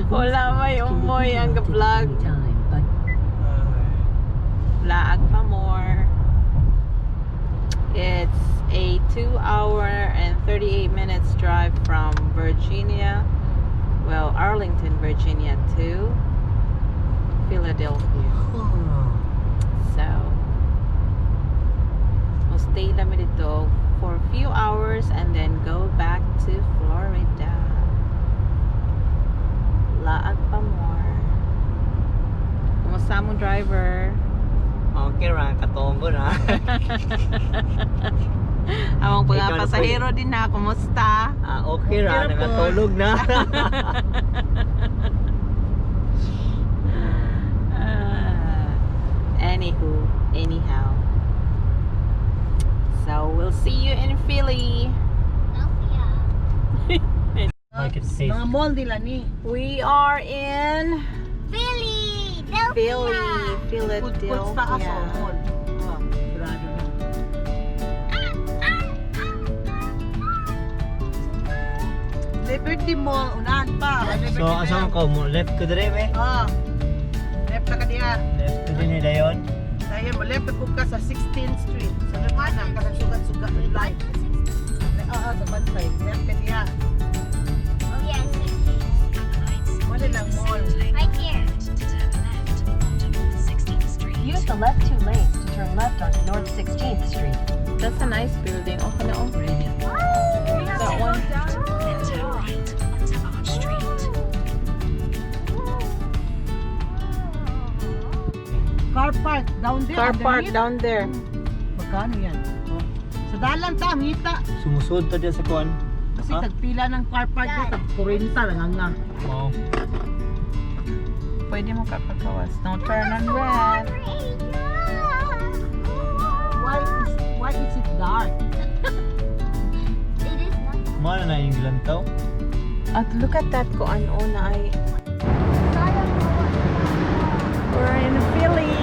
Wala may umoy ang vlog. Laag pa more. It's a 2-hour and 38 minutes drive from Virginia, well, Arlington, Virginia to Philadelphia. So we'll stay namin dito for a few hours and then go back to Florida. Laag pa more. Kumusta mo, driver? Okay ra, katombo na. Among mga pasahero din na, kumusta? Okay ra, nakatulog na. Anyhow. So we'll see you in Philly. Mga mall nila ni. We are in Philadelphia. Food pa ako mall. Grado na. Liberty Mall, unahan pa. So, asang ko mo? Left ko dire be? Left na ka diya. Left ko din dayon. Dahil mo, left ko ka sa 16th Street. Sa naman na, ka sugat-sugat ng light. Sa bantay. Left ka diya. Oh yes. Wala lang mall. Right here. Use the left 2 lanes to turn left onto North 16th Street. That's a nice building. Okay na oh. That one. Car park down there. Car park underneath. down there. Magkano yan? Sa dalan ta, ngita. Sumusod ta diyan sa kuan. Kasi tagpila ng car park na, tag 40 lang nga. Wow. Pwede mo kapagkawas. No turn on red. Why is it dark? It is not. Mana na yung gilantaw? At look at that ko ano na ay. We're in Philly.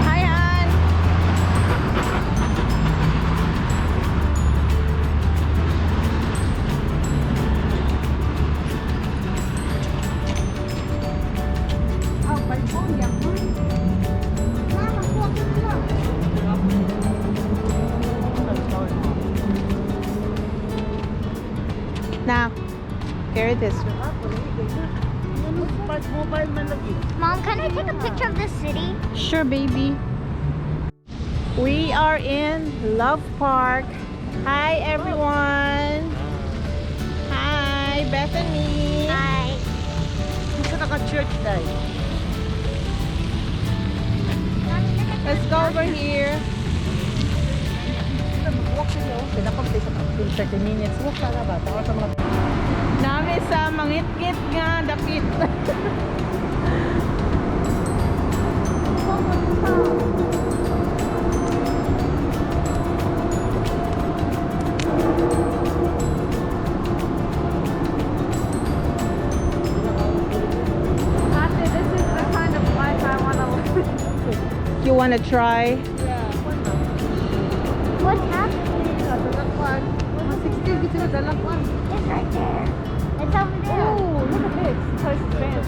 Hi, Han. By phone, yan. Now, carry this. Mobile man lagi. Mom, can I take a picture of the city? Sure, baby. We are in Love Park. Hi, everyone. Hi, Bethany. Hi. Gusto naka-church dahil. Let's go over here. Walk sila. Sila pang sa 30 minutes. Walk ka na ba? Taka sa mga... Nami sa mangit-ngit nga dapit. This is the kind of life I want to live. You want to try? What's happening? It's right there. It's over there. Oh, look at this. Place is fancy.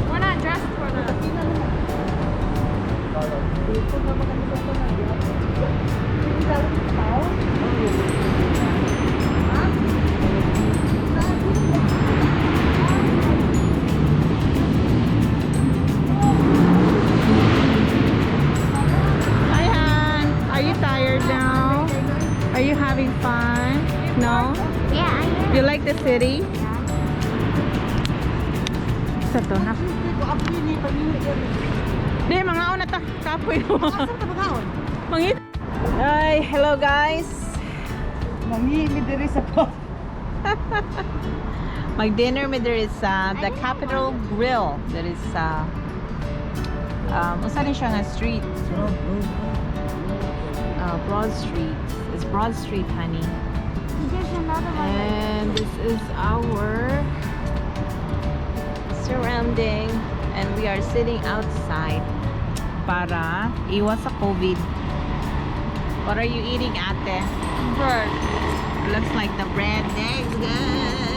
We're not dressed for that. Hi, Han. Are you tired now? Are you having fun? No? Yeah, I am. You like the city? Sa to na. Di, mga una ta. Kapoy mo. Mangit. Ay, hello guys. Mangili diri sa po. Mag-dinner me there is the Capitol Grill. There is usa ni siya nga street. Broad Street. It's Broad Street, honey. There's another one. And this is our surrounding, and we are sitting outside para iwas sa COVID. What are you eating, ate? Bird. Looks like the bread. There is good.